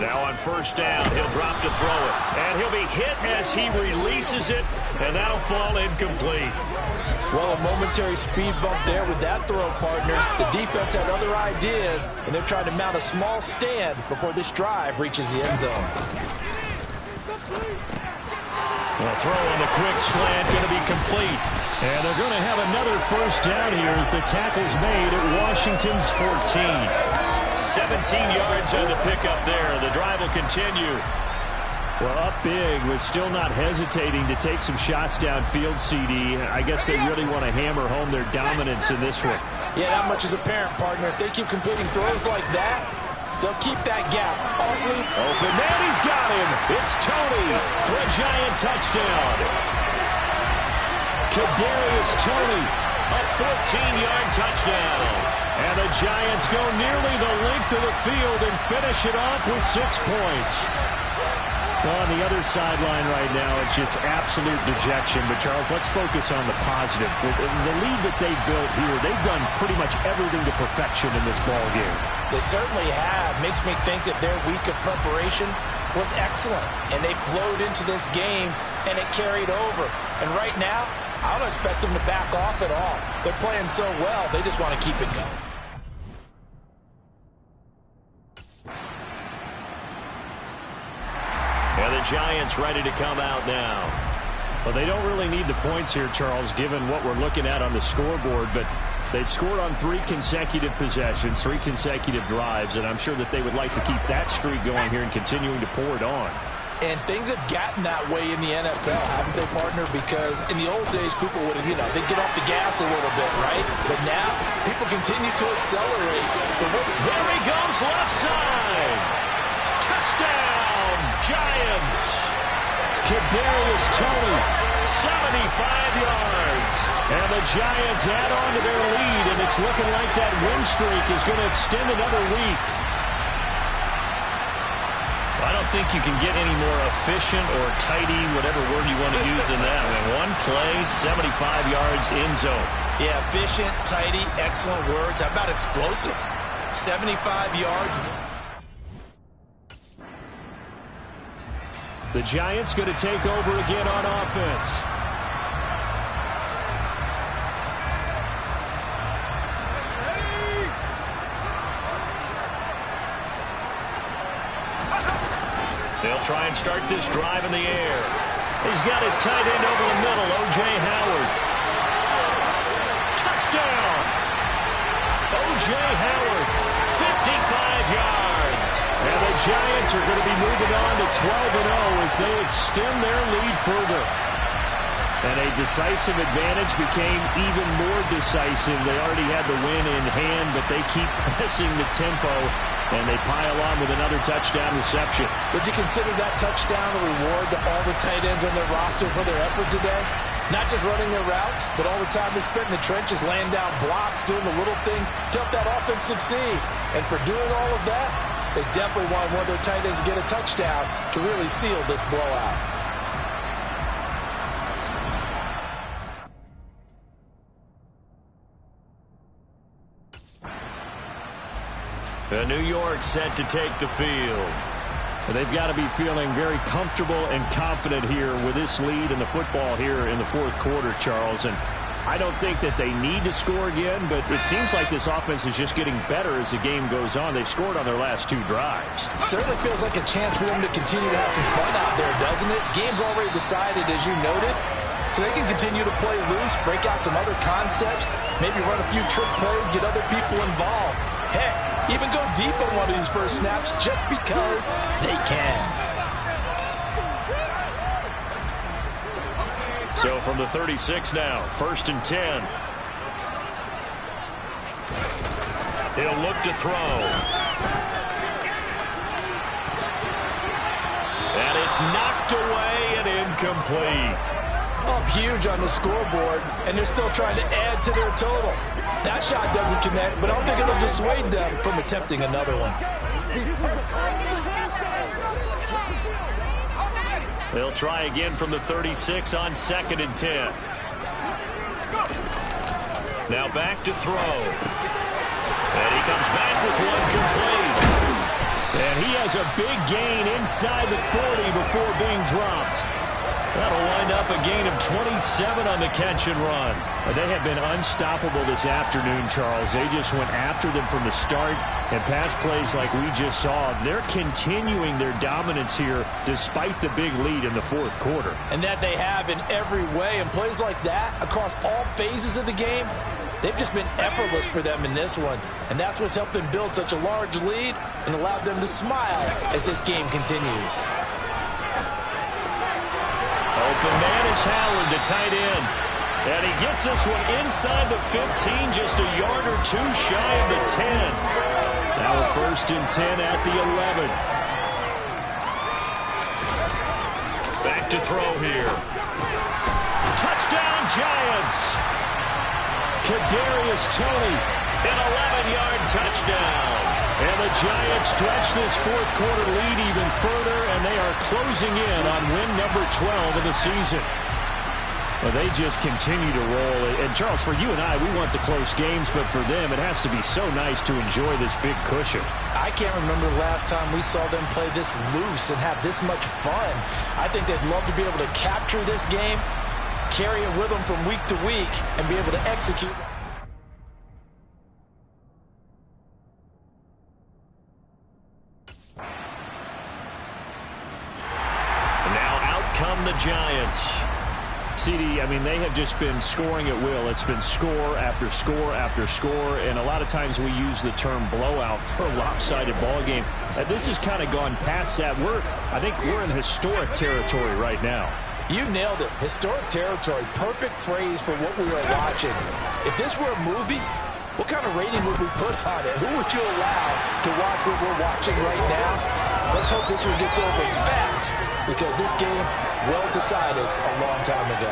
Now on first down, he'll drop to throw it. And he'll be hit as he releases it, and that'll fall incomplete. Well, a momentary speed bump there with that throw, partner. The defense had other ideas, and they're trying to mount a small stand before this drive reaches the end zone. The throw on the quick slant going to be complete. And they're going to have another first down here as the tackle's made at Washington's 14. 17 yards on the pickup there. The drive will continue. Well, up big, but still not hesitating to take some shots downfield, CD. I guess they really want to hammer home their dominance in this one. Yeah, that much is apparent, partner. If they keep completing throws like that, they'll keep that gap. Open man, he's got him. It's Tony for a giant touchdown. Kadarius Toney, a 14-yard touchdown. And the Giants go nearly the length of the field and finish it off with 6 points. Well, on the other sideline right now, it's just absolute dejection. But, Charles, let's focus on the positive. With the lead that they built here, they've done pretty much everything to perfection in this ball game. They certainly have. Makes me think that their week of preparation was excellent. And they flowed into this game, and it carried over. And right now, I don't expect them to back off at all. They're playing so well, they just want to keep it going. And the Giants ready to come out now. Well, they don't really need the points here, Charles, given what we're looking at on the scoreboard. But they've scored on 3 consecutive possessions, 3 consecutive drives, and I'm sure that they would like to keep that streak going here and continuing to pour it on. And things have gotten that way in the NFL, haven't they, partner? Because in the old days, people would, they'd get off the gas a little bit, right? But now, people continue to accelerate. There he goes, left side. Touchdown, Giants. Kadarius Toney, 75 yards. And the Giants add on to their lead, and it's looking like that win streak is going to extend another week. I don't think you can get any more efficient or tidy, whatever word you want to use in that. I mean, one play, 75 yards in zone. Yeah, efficient, tidy, excellent words. How about explosive? 75 yards. The Giants going to take over again on offense. They'll try and start this drive in the air. He's got his tight end over the middle, O.J. Howard. Touchdown! O.J. Howard, 55 yards. And the Giants are going to be moving on to 12-0 as they extend their lead further. And a decisive advantage became even more decisive. They already had the win in hand, but they keep pressing the tempo, and they pile on with another touchdown reception. Would you consider that touchdown a reward to all the tight ends on their roster for their effort today? Not just running their routes, but all the time they spent in the trenches, laying down blocks, doing the little things to help that offense succeed. And for doing all of that, they definitely wanted one of their tight ends to get a touchdown to really seal this blowout. New York set to take the field. They've got to be feeling very comfortable and confident here with this lead in the football here in the fourth quarter, Charles. And I don't think that they need to score again, but it seems like this offense is just getting better as the game goes on. They've scored on their last two drives. Certainly feels like a chance for them to continue to have some fun out there, doesn't it? Game's already decided, as you noted. So they can continue to play loose, break out some other concepts, maybe run a few trick plays, get other people involved. Heck, even go deep on one of these first snaps just because they can. So from the 36 now, 1st and 10. He'll look to throw. And it's knocked away and incomplete. Up huge on the scoreboard, and they're still trying to add to their total. That shot doesn't connect, but I don't think it'll dissuade them from attempting another one. They'll try again from the 36 on 2nd and 10. Now back to throw. And he comes back with one complete. And he has a big gain inside the 40 before being dropped. That'll wind up a gain of 27 on the catch and run. They have been unstoppable this afternoon, Charles. They just went after them from the start, and pass plays like we just saw, they're continuing their dominance here despite the big lead in the fourth quarter. And that they have in every way, and plays like that across all phases of the game, they've just been effortless for them in this one. And that's what's helped them build such a large lead and allowed them to smile as this game continues. Open man is Howard, the tight end. And he gets this one inside the 15, just a yard or two shy of the 10. Now a 1st and 10 at the 11. Back to throw here. Touchdown, Giants. Kadarius Toney, An 11-yard touchdown. and the Giants stretch this fourth quarter lead even further, and they are closing in on win number 12 of the season. Well, they just continue to roll. And, Charles, for you and I, we want the close games, but for them, it has to be so nice to enjoy this big cushion. I can't remember the last time we saw them play this loose and have this much fun. I think they'd love to be able to capture this game, carry it with them from week to week, and be able to execute. Now out come the Giants. CD, I mean, they have just been scoring at will. It's been score after score after score, and a lot of times we use the term blowout for a lopsided ball game. This has kind of gone past that. I think we're in historic territory right now. You nailed it. Historic territory. Perfect phrase for what we are watching. If this were a movie, what kind of rating would we put on it? Who would you allow to watch what we're watching right now? Let's hope this one gets over fast, because this game, well decided a long time ago.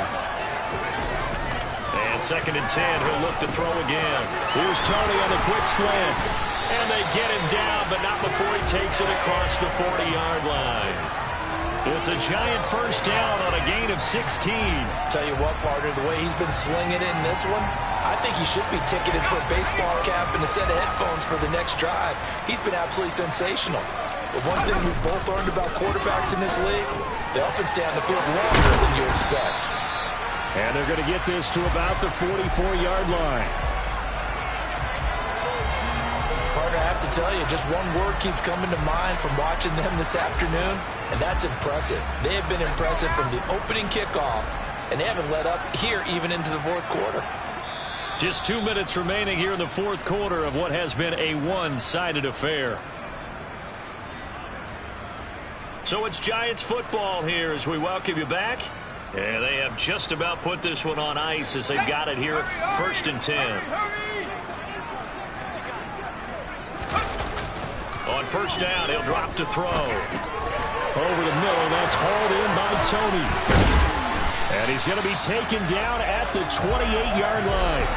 And 2nd and 10, he'll look to throw again. Here's Toney on the quick slant. And they get him down, but not before he takes it across the 40-yard line. It's a giant first down on a gain of 16. Tell you what, partner, the way he's been slinging it in this one, I think he should be ticketed for a baseball cap and a set of headphones for the next drive. He's been absolutely sensational. But one thing we've both learned about quarterbacks in this league, they often stay on the field longer than you expect. And they're going to get this to about the 44-yard line. Partner, I have to tell you, just one word keeps coming to mind from watching them this afternoon, and that's impressive. They have been impressive from the opening kickoff, and they haven't let up here even into the fourth quarter. Just 2 minutes remaining here in the fourth quarter of what has been a one-sided affair. So it's Giants football here as we welcome you back. And they have just about put this one on ice as they've got it here, 1st and 10. On first down, he'll drop to throw. Over the middle, that's hauled in by Tony. And he's going to be taken down at the 28-yard line.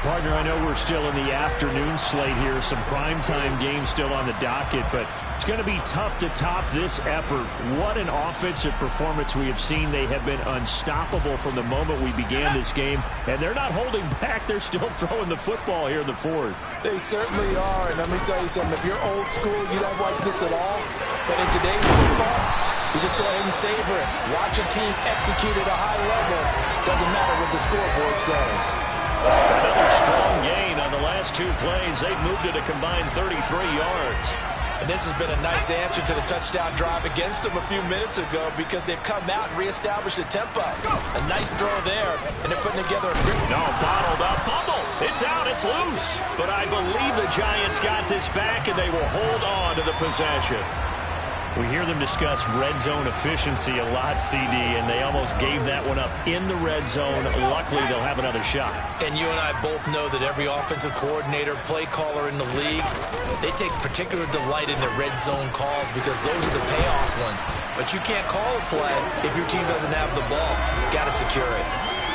Partner, I know we're still in the afternoon slate here. Some primetime games still on the docket, but it's going to be tough to top this effort. What an offensive performance we have seen. They have been unstoppable from the moment we began this game, and they're not holding back. They're still throwing the football here in the fourth. They certainly are, and let me tell you something. If you're old school, you don't like this at all. But in today's football, you just go ahead and savor it. Watch your team execute at a high level. Doesn't matter what the scoreboard says. Another strong gain on the last 2 plays. They've moved it a combined 33 yards. And this has been a nice answer to the touchdown drive against them a few minutes ago because they've come out and reestablished the tempo. A nice throw there, and they're putting together a great... No, bottled up. Fumble. It's out. It's loose. But I believe the Giants got this back, and they will hold on to the possession. We hear them discuss red zone efficiency a lot, CD, and they almost gave that one up in the red zone. Luckily, they'll have another shot. And you and I both know that every offensive coordinator, play caller in the league, they take particular delight in their red zone calls because those are the payoff ones. But you can't call a play if your team doesn't have the ball. Got to secure it.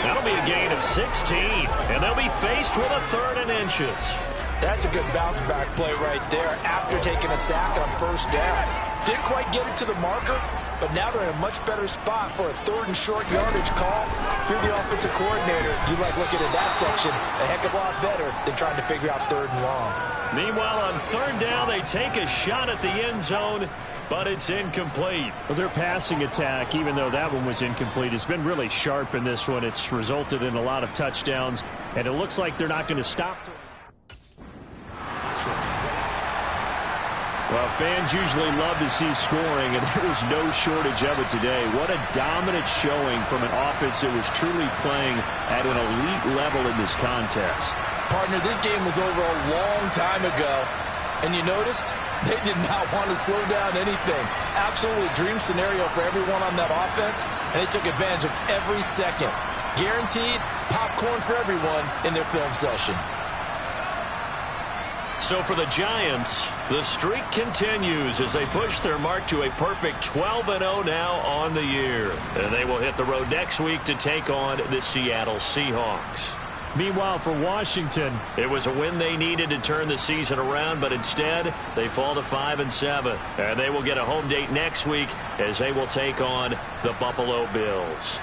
That'll be a gain of 16, and they'll be faced with a 3rd and inches. That's a good bounce back play right there after taking a sack on first down. Didn't quite get it to the marker, but now they're in a much better spot for a 3rd and short yardage call. If you're the offensive coordinator, you like looking at that section a heck of a lot better than trying to figure out 3rd and long. Meanwhile, on 3rd down, they take a shot at the end zone, but it's incomplete. Well, their passing attack, even though that one was incomplete, has been really sharp in this one. It's resulted in a lot of touchdowns, and it looks like they're not going to stop. Well, fans usually love to see scoring, and there was no shortage of it today. What a dominant showing from an offense that was truly playing at an elite level in this contest. Partner, this game was over a long time ago, and you noticed they did not want to slow down anything. Absolutely dream scenario for everyone on that offense, and they took advantage of every second. Guaranteed popcorn for everyone in their film session. So for the Giants, the streak continues as they push their mark to a perfect 12-0 now on the year. And they will hit the road next week to take on the Seattle Seahawks. Meanwhile, for Washington, it was a win they needed to turn the season around, but instead they fall to 5-7. And they will get a home date next week as they will take on the Buffalo Bills.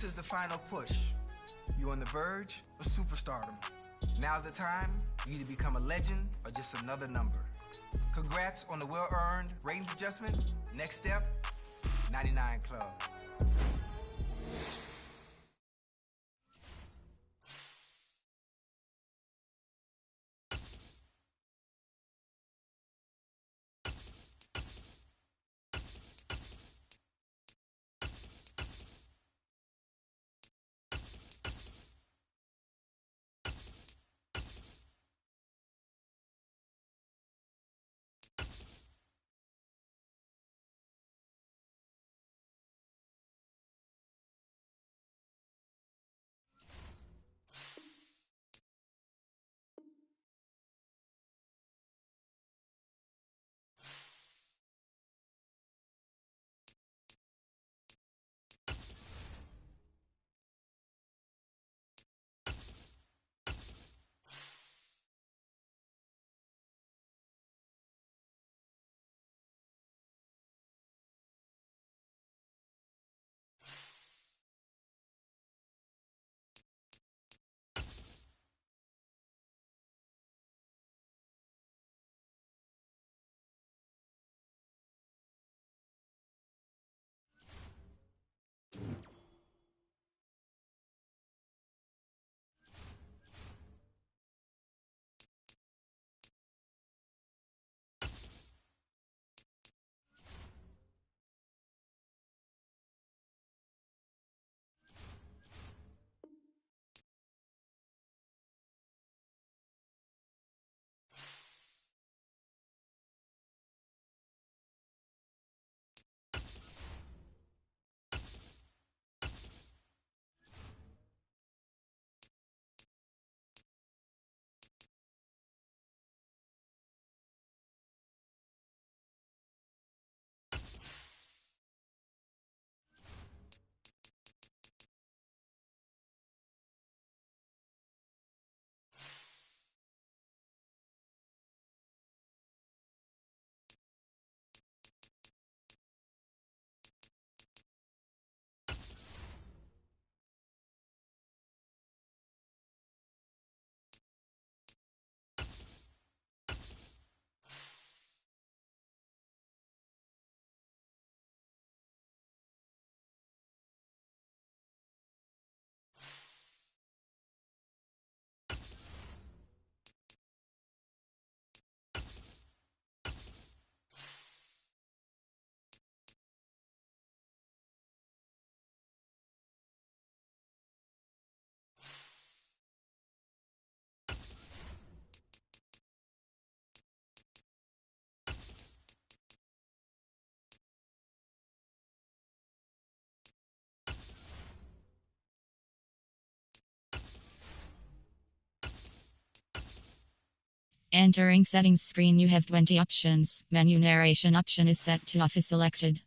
This is the final push. You're on the verge of superstardom. Now's the time for you to become a legend or just another number. Congrats on the well-earned ratings adjustment. Next step, 99 Club. Entering settings screen, you have 20 options. Menu narration option is set to off is selected.